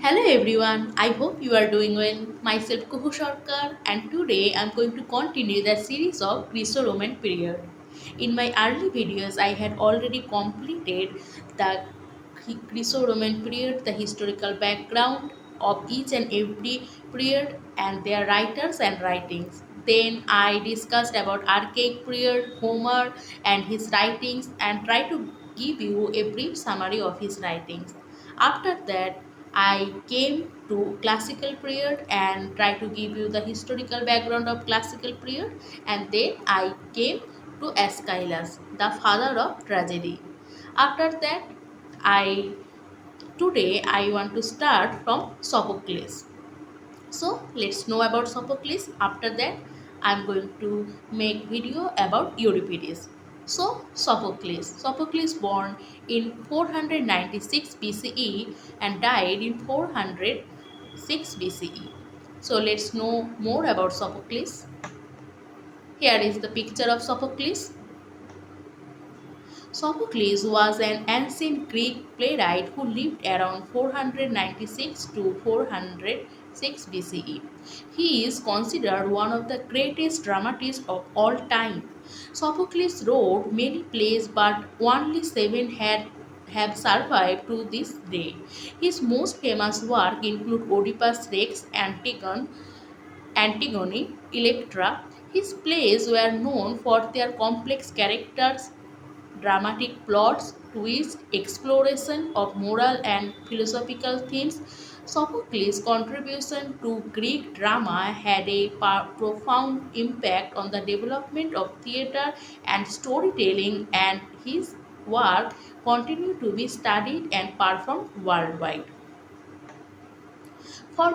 Hello everyone, I hope you are doing well. Myself Kuhu Sarkar and today I am going to continue the series of Greco-Roman period. In my early videos I had already completed the Greco-Roman period, the historical background of each and every period and their writers and writings. Then I discussed about archaic period, Homer and his writings and try to give you a brief summary of his writings. After that, I came to classical period and try to give you the historical background of classical period, and then I came to Aeschylus, the father of tragedy. After that, I today I want to start from Sophocles. So let's know about Sophocles. After that, I'm going to make video about Euripides. So Sophocles born in 496 BCE and died in 406 BCE. So let's know more about Sophocles. Here is the picture of Sophocles. Sophocles was an ancient Greek playwright who lived around 496 to 406 BCE. He is considered one of the greatest dramatists of all time. Sophocles wrote many plays, but only seven have survived to this day. His most famous work include Oedipus Rex, Antigone, Electra. His plays were known for their complex characters, dramatic plots, twists, exploration of moral and philosophical themes. Sophocles' contribution to Greek drama had a profound impact on the development of theatre and storytelling, and his work continued to be studied and performed worldwide. For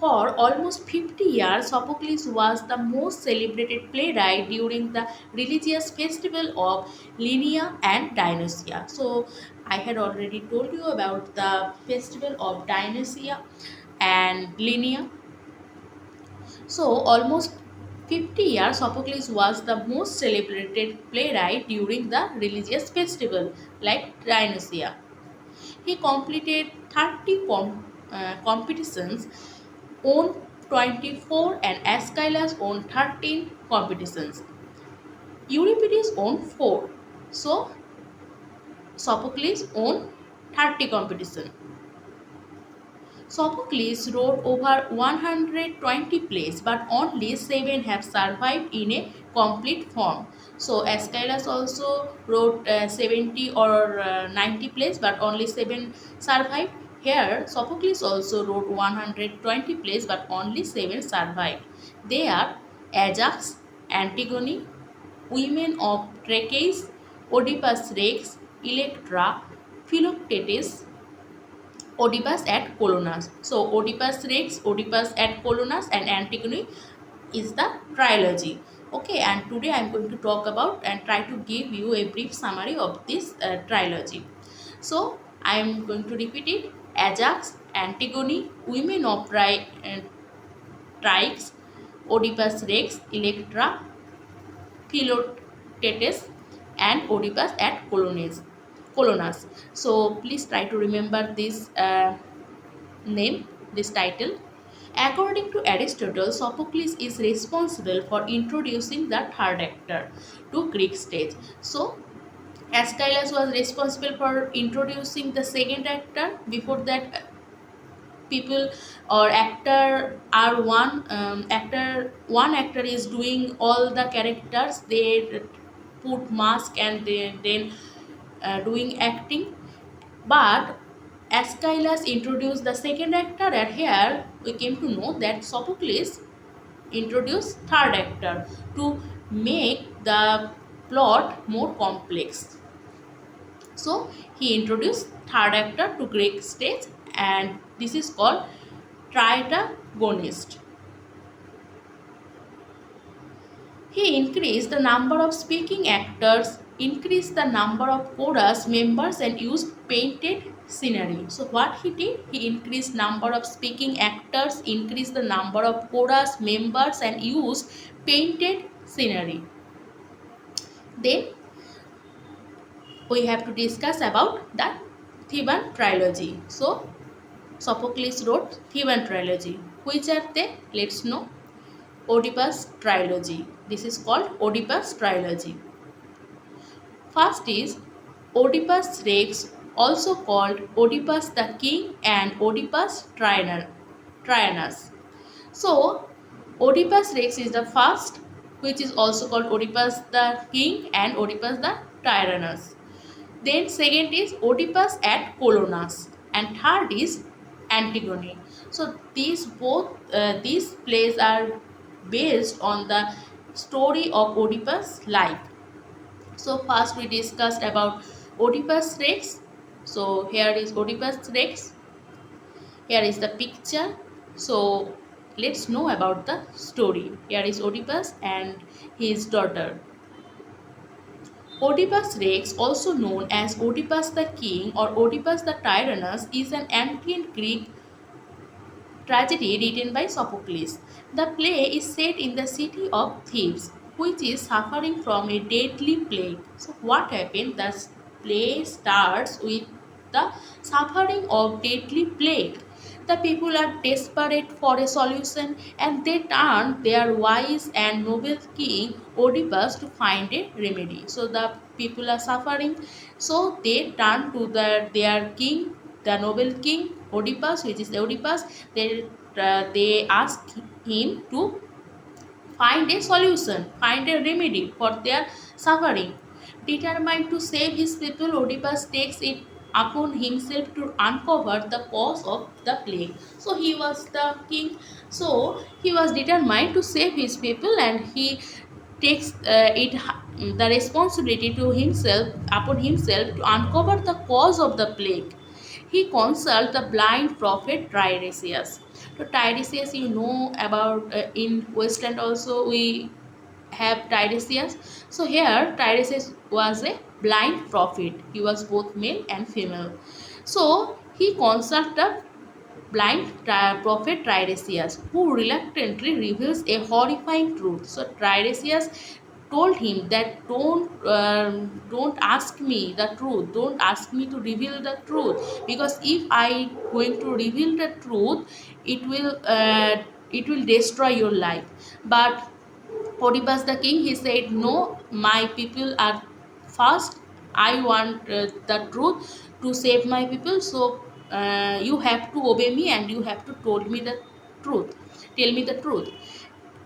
for almost 50 years, Sophocles was the most celebrated playwright during the religious festival of Lenaea and Dionysia. So, I had already told you about the festival of Dionysia and Lenaea. So, almost 50 years, Sophocles was the most celebrated playwright during the religious festival like Dionysia. He completed 30 competitions, won 24, and Aeschylus won 13 competitions. Euripides won 4. So, Sophocles won 30 competitions. Sophocles wrote over 120 plays, but only 7 have survived in a complete form. So, Aeschylus also wrote 70 or 90 plays, but only 7 survived. Here, Sophocles also wrote 120 plays, but only 7 survived. They are Ajax, Antigone, Women of Trachis, Oedipus Rex, Electra, Philoctetes, Oedipus at Colonus. So Oedipus Rex, Oedipus at Colonus and Antigone is the trilogy. Okay, and today I am going to talk about and try to give you a brief summary of this trilogy. So I am going to repeat it. Ajax, Antigone, Women of Trix, Oedipus Rex, Electra, Philoctetes and Oedipus at Colonus. So please try to remember this name, this title. According to Aristotle, Sophocles is responsible for introducing the third actor to Greek stage. So, Aeschylus was responsible for introducing the second actor. Before that, people or actor are one actor is doing all the characters. They put mask and then doing acting, but Aeschylus introduced the second actor, and here we came to know that Sophocles introduced third actor to make the plot more complex. So he introduced third actor to Greek stage, and this is called triagonist. He increased the number of speaking actors, increased the number of chorus members, and used painted scenery. So what he did? He increased number of speaking actors, increased the number of chorus members, and used painted scenery. Then we have to discuss about the Theban trilogy. So Sophocles wrote Theban Trilogy. Which are they? Let's know. Oedipus Trilogy. This is called Oedipus Trilogy. First is Oedipus Rex, also called Oedipus the King and Oedipus Traianus. So, Oedipus Rex is the first, which is also called Oedipus the King and Oedipus the Tyrannus. Then second is Oedipus at Colonus, and third is Antigone. So these plays are based on the story of Oedipus' life. So first we discussed about Oedipus Rex. So here is Oedipus Rex. Here is the picture. So let's know about the story. Here is Oedipus and his daughter. Oedipus Rex, also known as Oedipus the King or Oedipus the Tyrannus, is an ancient Greek tragedy written by Sophocles. The play is set in the city of Thebes, which is suffering from a deadly plague. So, what happened? The play starts with the suffering of deadly plague. The people are desperate for a solution and they turn their wise and noble king Oedipus to find a remedy. So the people are suffering, so they turn to their king, the noble king Oedipus, which is Oedipus. They ask him to find a solution, find a remedy for their suffering. Determined to save his people, Oedipus takes it upon himself to uncover the cause of the plague. So he was the king, so he was determined to save his people, and he takes the responsibility to himself upon himself to uncover the cause of the plague. He consults the blind prophet Tiresias. So Tiresias, you know about in Westland also we have Tiresias. So here Tiresias was a blind prophet. He was both male and female. So he consulted the blind prophet Tiresias, who reluctantly reveals a horrifying truth. So Tiresias told him that don't ask me the truth, don't ask me to reveal the truth, because if I going to reveal the truth, it will destroy your life. But Oedipus the king, he said, no, my people are fast. I want the truth to save my people. So you have to obey me and you have to told me the truth. Tell me the truth.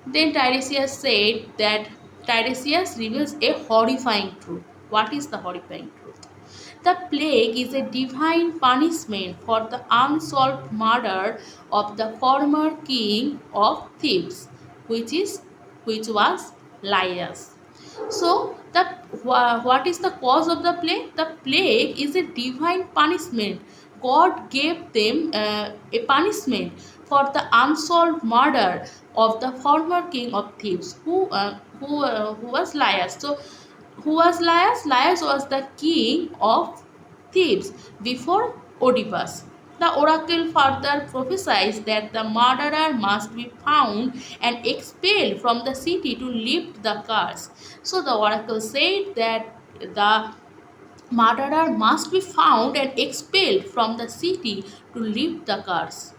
Then Tiresias said that Tiresias reveals a horrifying truth. What is the horrifying truth? The plague is a divine punishment for the unsolved murder of the former king of Thebes, which is which was Laius. So what is the cause of the plague? The plague is a divine punishment. God gave them a punishment for the unsolved murder of the former king of Thebes, who was Laius. So who was Laius? Laius was the king of Thebes before Oedipus. The oracle further prophesies that the murderer must be found and expelled from the city to lift the curse. So the oracle said that the murderer must be found and expelled from the city to lift the curse.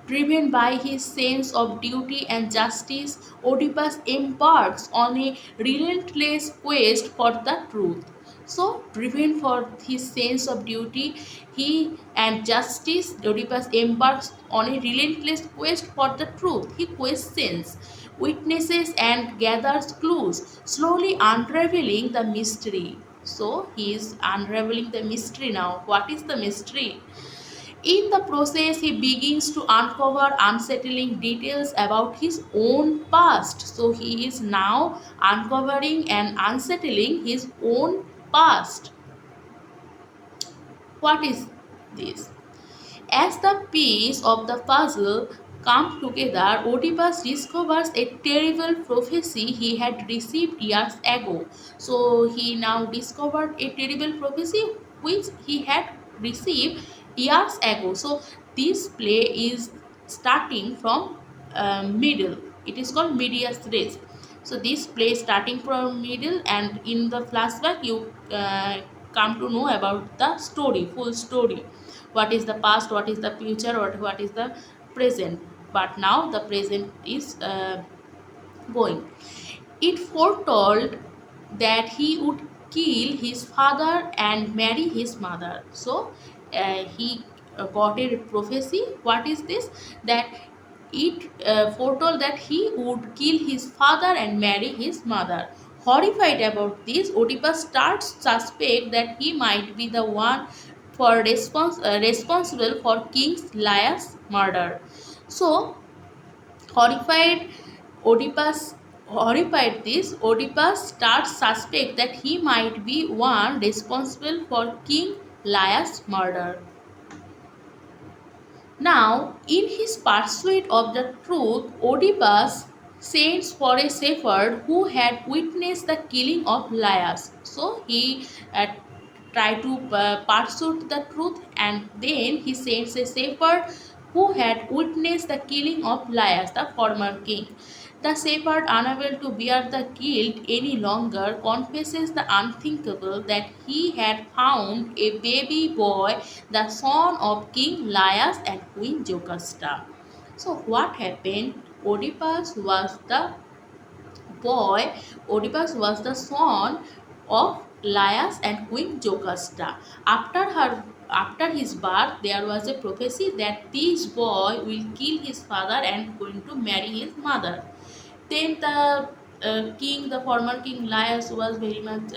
Driven by his sense of duty and justice, Oedipus embarks on a relentless quest for the truth. So, driven for his sense of duty, he and justice, Oedipus embarks on a relentless quest for the truth. He questions witnesses and gathers clues, slowly unraveling the mystery. So, he is unraveling the mystery now. What is the mystery? In the process, he begins to uncover unsettling details about his own past. So, he is now uncovering and unsettling his own past. What is this? As the pieces of the puzzle come together, Oedipus discovers a terrible prophecy he had received years ago. So he now discovered a terrible prophecy which he had received years ago. So this play is starting from middle. It is called medias res. So this play starting from middle, and in the flashback you come to know about the story, full story. What is the past, what is the future, or what is the present. But now the present is going. It foretold that he would kill his father and marry his mother. So he got a prophecy. What is this? That it foretold that he would kill his father and marry his mother. Horrified about this, Oedipus starts suspect that he might be the one responsible for King Laius' murder. So Horrified, Oedipus horrified this, Oedipus starts suspect that he might be one responsible for King Laius' murder. Now, in his pursuit of the truth, Oedipus sends for a shepherd who had witnessed the killing of Laius. So he tried to pursue the truth, and then he sends a shepherd who had witnessed the killing of Laius, the former king. The shepherd, unable to bear the guilt any longer, confesses the unthinkable that he had found a baby boy, the son of King Laius and Queen Jocasta. So, what happened? Oedipus was the boy, Oedipus was the son of Laius and Queen Jocasta. After his birth, there was a prophecy that this boy will kill his father and going to marry his mother. Then the former king Laius, was very much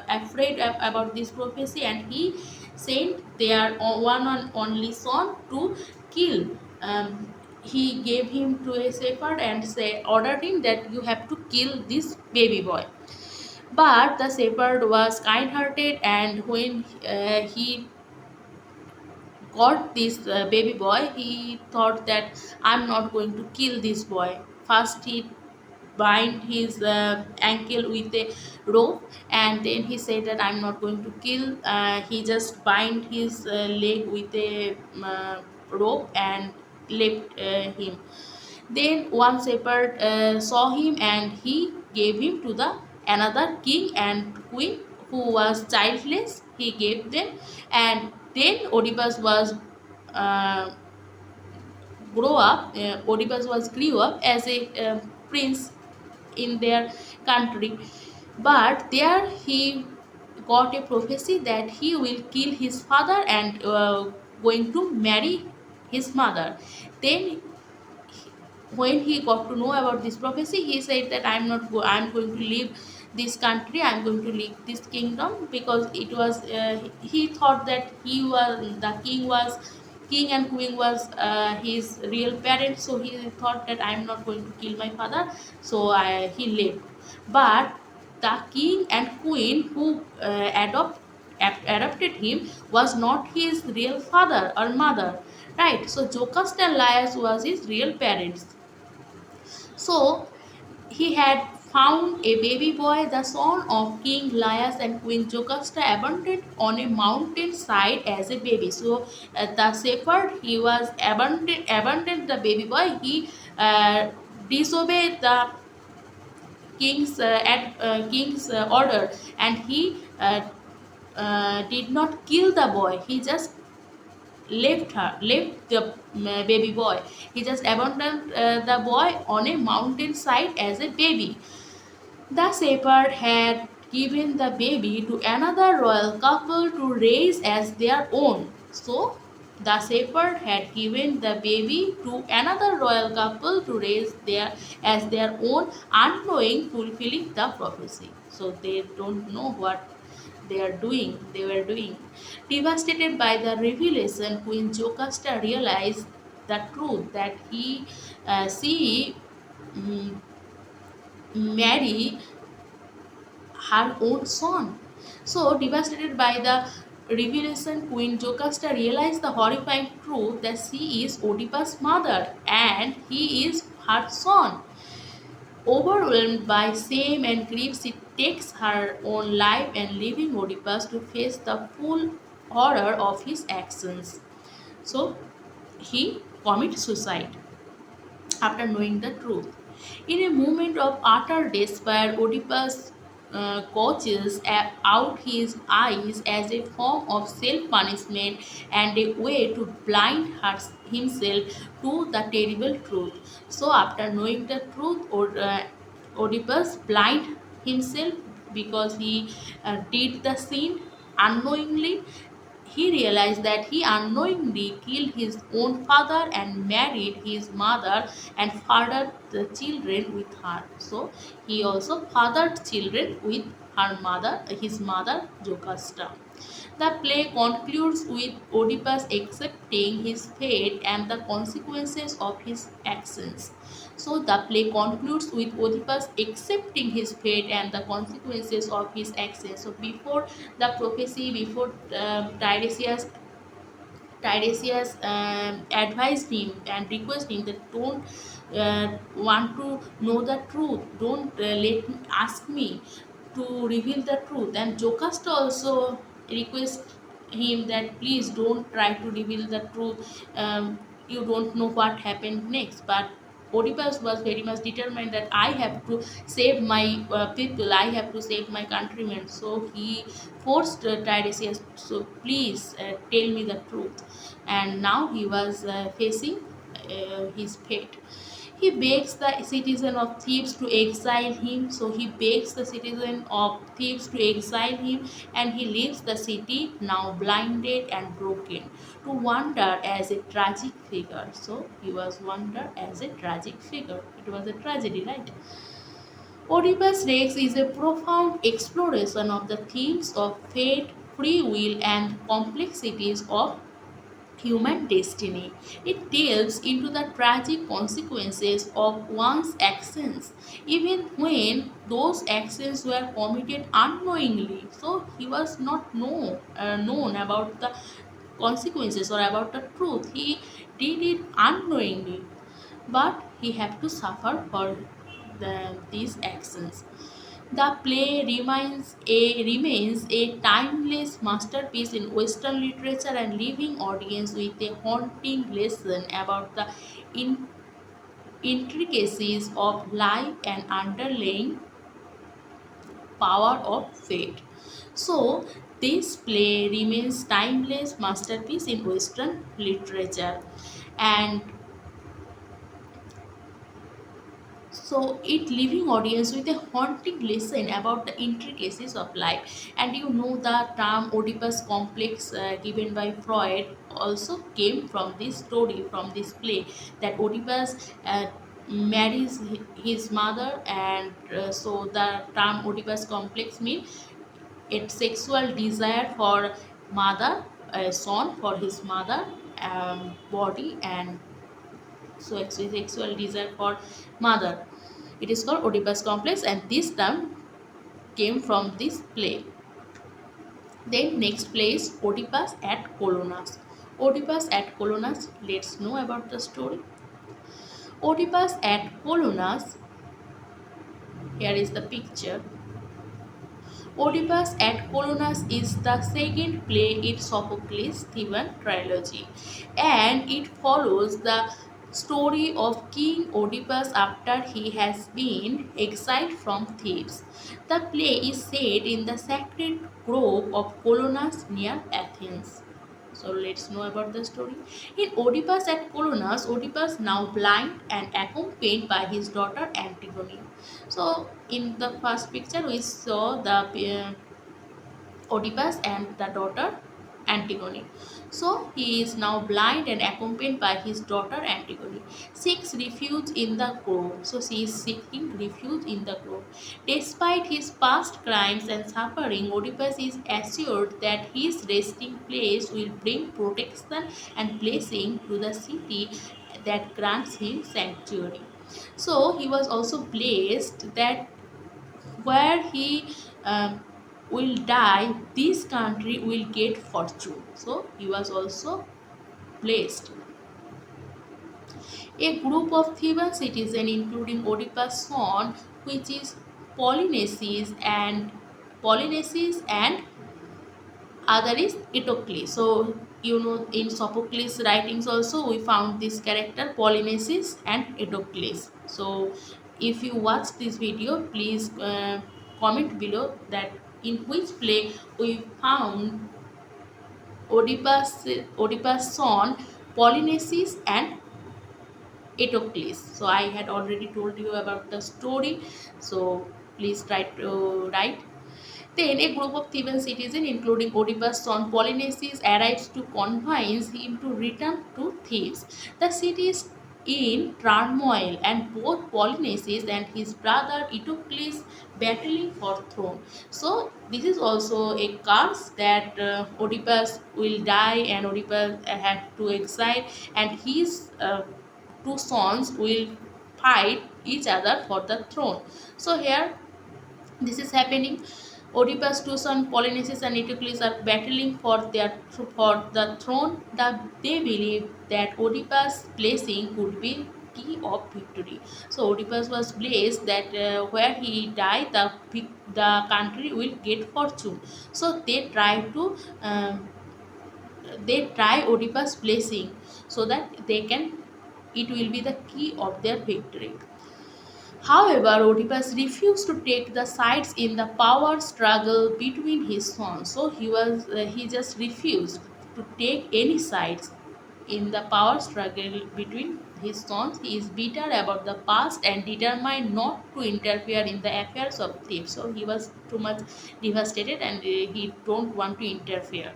afraid about this prophecy, and he sent their one and only son to kill. He gave him to a shepherd and ordered him that you have to kill this baby boy. But the shepherd was kind-hearted, and when he got this baby boy, he thought that I'm not going to kill this boy. First, he bind his ankle with a rope, and then he said that I'm not going to kill. He just bind his leg with a rope and left him. Then one shepherd saw him, and he gave him to the another king and queen who was childless. He gave them, and then Oedipus was uh, Oedipus was grew up as a prince in their country. But there he got a prophecy that he will kill his father and going to marry his mother. Then when he got to know about this prophecy, he said that I'm going to leave this country, I'm going to leave this kingdom, because it was he thought that king and queen was his real parents. So he thought that I'm not going to kill my father. So he left. But the king and queen who adopted him was not his real father or mother, right? So Jocasta and Laius was his real parents. So he had found a baby boy, the son of King Laius and Queen Jocasta, abandoned on a mountain side as a baby. So the shepherd, he was abandoned the baby boy. He disobeyed the king's order, and he did not kill the boy. He just left the baby boy. He just abandoned the boy on a mountain side as a baby. The shepherd had given the baby to another royal couple to raise as their own. So, the shepherd had given the baby to another royal couple to raise as their own, unknowing fulfilling the prophecy. So, they don't know what they were doing. Devastated by the revelation, Queen Jocasta realized the truth that she marry her own son. So, devastated by the revelation, Queen Jocasta realized the horrifying truth that she is Oedipus' mother and he is her son. Overwhelmed by shame and grief, she takes her own life and leaving Oedipus to face the full horror of his actions. So, he commits suicide after knowing the truth. In a moment of utter despair, Oedipus gouges out his eyes as a form of self punishment and a way to blind himself to the terrible truth. So, after knowing the truth, Oedipus blind himself because he did the sin unknowingly. He realized that he unknowingly killed his own father and married his mother and fathered the children with her. So he also fathered children with his mother Jocasta. The play concludes with Oedipus accepting his fate and the consequences of his actions. So the play concludes with Oedipus accepting his fate and the consequences of his actions. So before the prophecy, before Tiresias advised him and requested him that don't want to know the truth, don't let me ask me to reveal the truth. And Jocasta also request him that please don't try to reveal the truth. You don't know what happened next. But Oedipus was very much determined that I have to save my people, I have to save my countrymen. So he forced Tiresias, so please tell me the truth. And now he was facing his fate. He begs the citizen of Thebes to exile him. So he begs the citizen of Thebes to exile him, and he leaves the city now blinded and broken to wander as a tragic figure. So he was wander as a tragic figure. It was a tragedy, right? Oedipus Rex is a profound exploration of the themes of fate, free will, and complexities of human destiny. It delves into the tragic consequences of one's actions, even when those actions were committed unknowingly. So he was not known about the consequences or about the truth. He did it unknowingly, but he had to suffer for these actions. The play remains a timeless masterpiece in Western literature and leaving audience with a haunting lesson about the in- intricacies of life and underlying power of fate. So, this play remains timeless masterpiece in Western literature, and so it leaving audience with a haunting lesson about the intricacies of life. And you know the term Oedipus complex given by Freud also came from this story, from this play, that Oedipus marries his mother, and so the term Oedipus complex means its sexual desire for mother, son for his mother body, and so sexual desire for mother. It is called Oedipus complex, and this term came from this play. Then next play is Oedipus at Colonus. Oedipus at Colonus, let's know about the story. Oedipus at Colonus, here is the picture. Oedipus at Colonus is the second play in Sophocles' Theban trilogy, and it follows the story of King Oedipus after he has been exiled from Thebes. The play is set in the sacred grove of Colonus near Athens. So let's know about the story. In Oedipus at Colonus, Oedipus now blind and accompanied by his daughter Antigone. So in the first picture we saw the Oedipus and the daughter Antigone. So he is now blind and accompanied by his daughter Antigone. Seeks refuge in the grove. So she is seeking refuge in the grove. Despite his past crimes and suffering, Oedipus is assured that his resting place will bring protection and blessing to the city that grants him sanctuary. So he was also blessed that where he will die, this country will get fortune. So he was also blessed. A group of Theban citizens, including Oedipus' son, which is Polynices and other is Eteocles. So you know in Sophocles writings also we found this character Polynices and Eteocles. So if you watch this video, please comment below that in which play we found Oedipus' son Polynices and Eteocles. So I had already told you about the story. So please try to write. Then a group of Theban citizens, including Oedipus' son Polynices, arrives to convince him to return to Thebes. The city is in turmoil, and both Polynices and his brother Eteocles battling for throne. So this is also a curse that Oedipus will die, and Oedipus had to exile, and his two sons will fight each other for the throne. So here this is happening. Oedipus' two sons Polynices and Eteocles are battling for the throne. They believe that Oedipus' blessing could be key of victory. So Oedipus was blessed that where he died, the country will get fortune. So they try Oedipus' blessing so that they can it will be the key of their victory. However, Oedipus refused to take the sides in the power struggle between his sons. So he just refused to take any sides in the power struggle between his sons. He is bitter about the past and determined not to interfere in the affairs of Thebes. So he was too much devastated, and he don't want to interfere.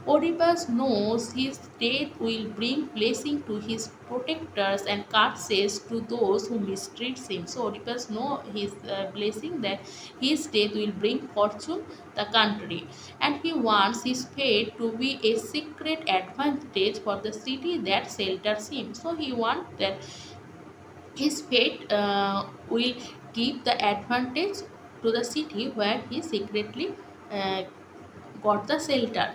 Oedipus knows his death will bring blessing to his protectors and curses to those who mistreat him. So Oedipus knows his blessing that his death will bring fortune the country, and he wants his fate to be a secret advantage for the city that shelters him. So he wants that his fate will give the advantage to the city where he secretly uh, got the shelter.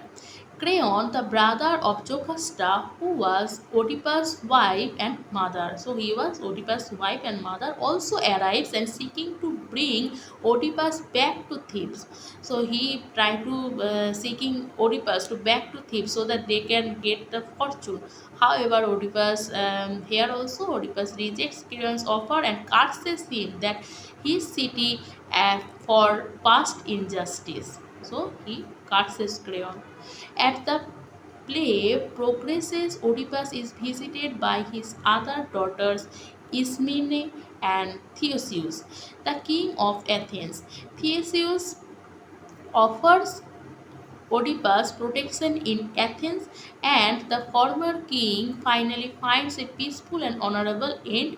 Creon, the brother of Jocasta, who was Oedipus' wife and mother. So he was Oedipus' wife and mother, also arrives and seeking to bring Oedipus back to Thebes. So he tried to seeking Oedipus to back to Thebes so that they can get the fortune. However, Oedipus here also Oedipus rejects Creon's offer and curses him that his city for past injustice. So he curses Creon. At the play progresses, Oedipus is visited by his other daughters Ismene and Theseus, the king of Athens. Theseus offers Oedipus protection in Athens, and the former king finally finds a peaceful and honorable end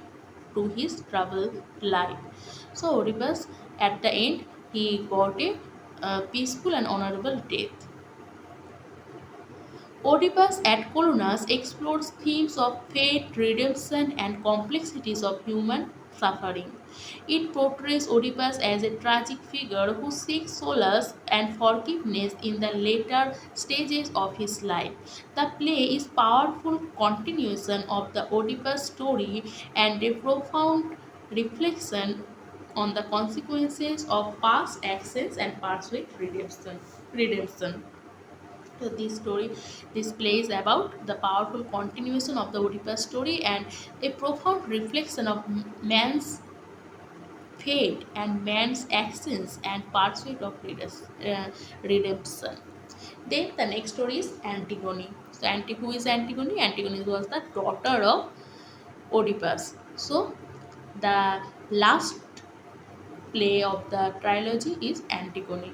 to his troubled life. So Oedipus, at the end, he got a peaceful and honorable death. Oedipus at Colonus explores themes of fate, redemption, and complexities of human suffering. It portrays Oedipus as a tragic figure who seeks solace and forgiveness in the later stages of his life. The play is powerful continuation of the Oedipus story and a profound reflection on the consequences of past actions and pursuit redemption. So this play is about the powerful continuation of the Oedipus story and a profound reflection of man's fate and man's actions and pursuit of redemption. Then the next story is Antigone. So who is Antigone? Antigone was the daughter of Oedipus. So the last play of the trilogy is Antigone.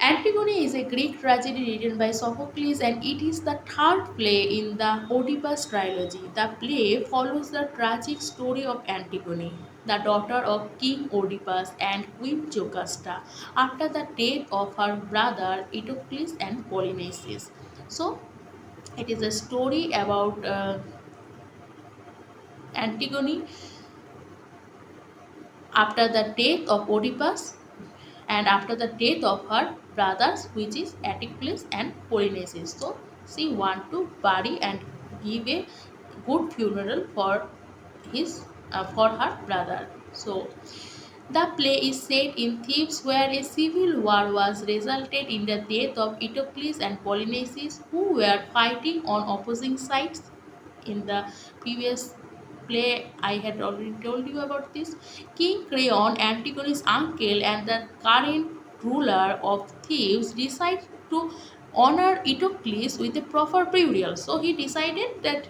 Antigone is a Greek tragedy written by Sophocles, and it is the third play in the Oedipus trilogy. The play follows the tragic story of Antigone, the daughter of King Oedipus and Queen Jocasta, after the death of her brother Eteocles and Polynices. So, it is a story about Antigone after the death of Oedipus and after the death of her brothers, which is Aeschylus and Polynices. So she want to bury and give a good funeral for his for her brother. So the play is set in Thebes, where a civil war was resulted in the death of Eteocles and Polynices, who were fighting on opposing sides in the previous play I had already told you about this. King Creon, Antigone's uncle and the current ruler of Thebes, decided to honor Eteocles with a proper burial. So he decided that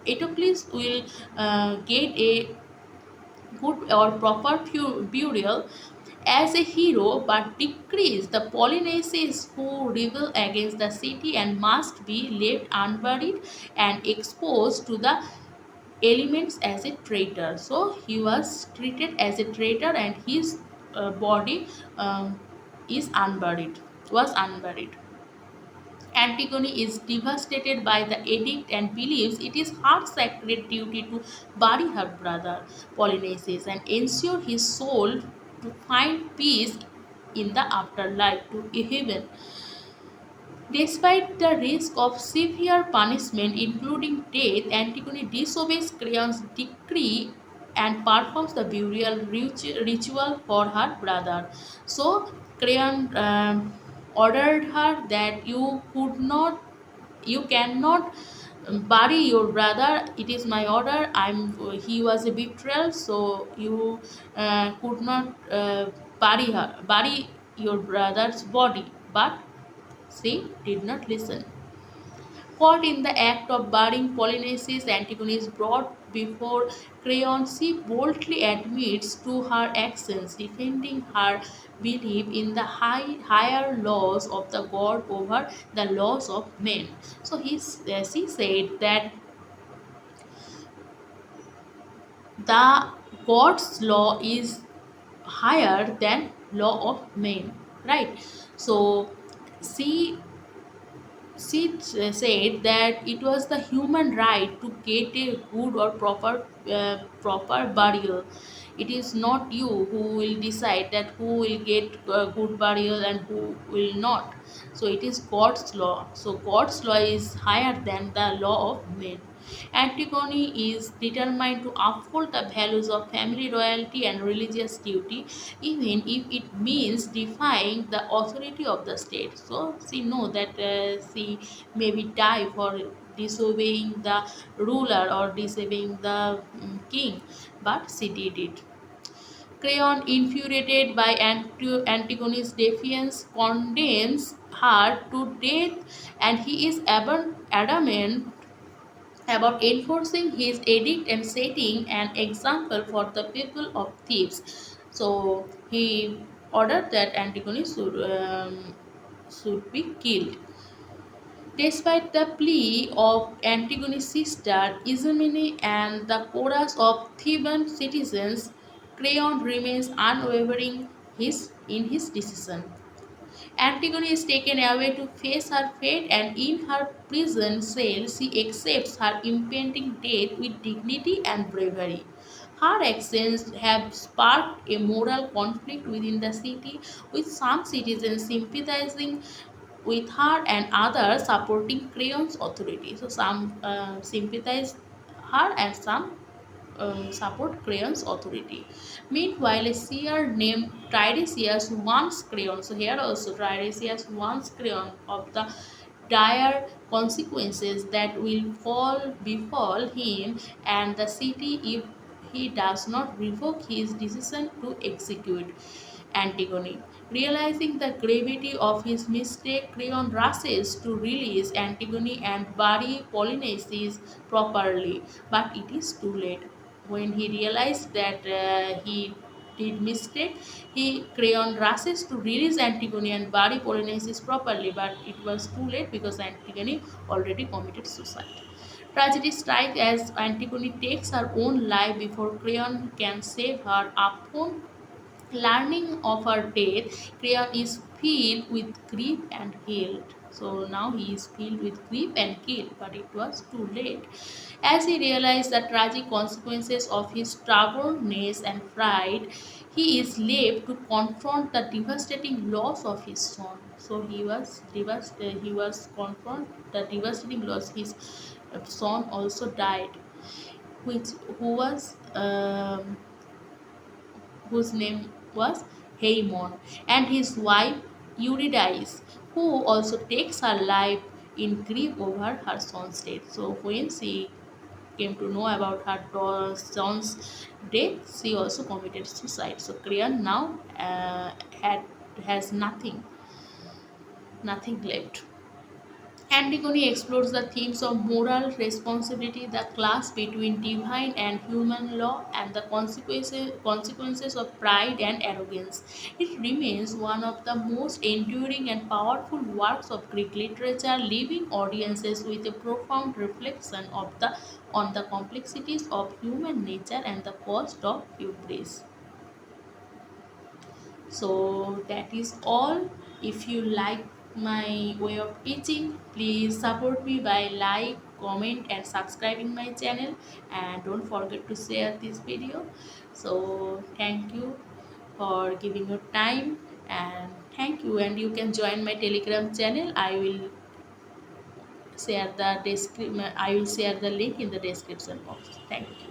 Eteocles will get a good or proper burial as a hero, but decrees the Polynesians who rebel against the city and must be left unburied and exposed to the elements as a traitor. So he was treated as a traitor, and his body is unburied, was unburied. Antigone is devastated by the edict and believes it is her sacred duty to bury her brother Polynices and ensure his soul to find peace in the afterlife to heaven. Despite the risk of severe punishment, including death, Antigone disobeys Creon's decree and performs the burial ritual for her brother. So, Creon ordered her that you cannot bury your brother. It is my order. He was a betrayal, so you could not bury your brother's body. But she did not listen. Caught in the act of burying Polynices, Antigone is brought before Creon. She boldly admits to her actions, defending her belief in the higher laws of the god over the laws of men. So she said that the god's law is higher than law of men, right? So she said that it was the human right to get a good or proper burial. It is not you who will decide that who will get good burial and who will not. So it is God's law. So God's law is higher than the law of men. Antigone is determined to uphold the values of family loyalty and religious duty, even if it means defying the authority of the state. So she knows that she maybe die for disobeying the ruler or disobeying the king, but she did it. Creon, infuriated by Antigone's defiance, condemns her to death, and he is adamant about enforcing his edict and setting an example for the people of Thebes. So he ordered that Antigone should be killed. Despite the plea of Antigone's sister Ismene and the chorus of Theban citizens, Creon remains unwavering in his decision. Antigone is taken away to face her fate, and in her prison cell, she accepts her impending death with dignity and bravery. Her actions have sparked a moral conflict within the city, with some citizens sympathizing with her and others supporting Creon's authority. So some sympathize her and some support Creon's authority. Meanwhile, a seer named Tiresias warns Creon. So here also Tiresias warns Creon of the dire consequences that will befall him and the city if he does not revoke his decision to execute Antigone. Realizing the gravity of his mistake, Creon rushes to release Antigone and bury Polynices properly, but it is too late. When he realized that he did mistake, he Creon rushes to release Antigone and bury Polynices properly, but it was too late because Antigone already committed suicide. Tragedy strikes as Antigone takes her own life before Creon can save her. Upon learning of her death, Creon is filled with grief and guilt. So now he is filled with grief and guilt, but it was too late. As he realized the tragic consequences of his stubbornness and pride, he is left to confront the devastating loss of his son. So he was confront the devastating loss. His son also died, which who was whose name was Haemon, and his wife Euripides, who also takes her life in grief over her son's death. So when she came to know about her son's death, she also committed suicide. So Creon now had has nothing left. Antigone explores the themes of moral responsibility, the clash between divine and human law, and the consequences of pride and arrogance. It remains one of the most enduring and powerful works of Greek literature, leaving audiences with a profound reflection on the complexities of human nature and the cost of hubris. So that is all. If you like my way of teaching, please support me by like, comment and subscribing my channel, and don't forget to share this video. So thank you for giving your time, and thank you, and you can join my telegram channel. I will share the link in the description box. Thank you.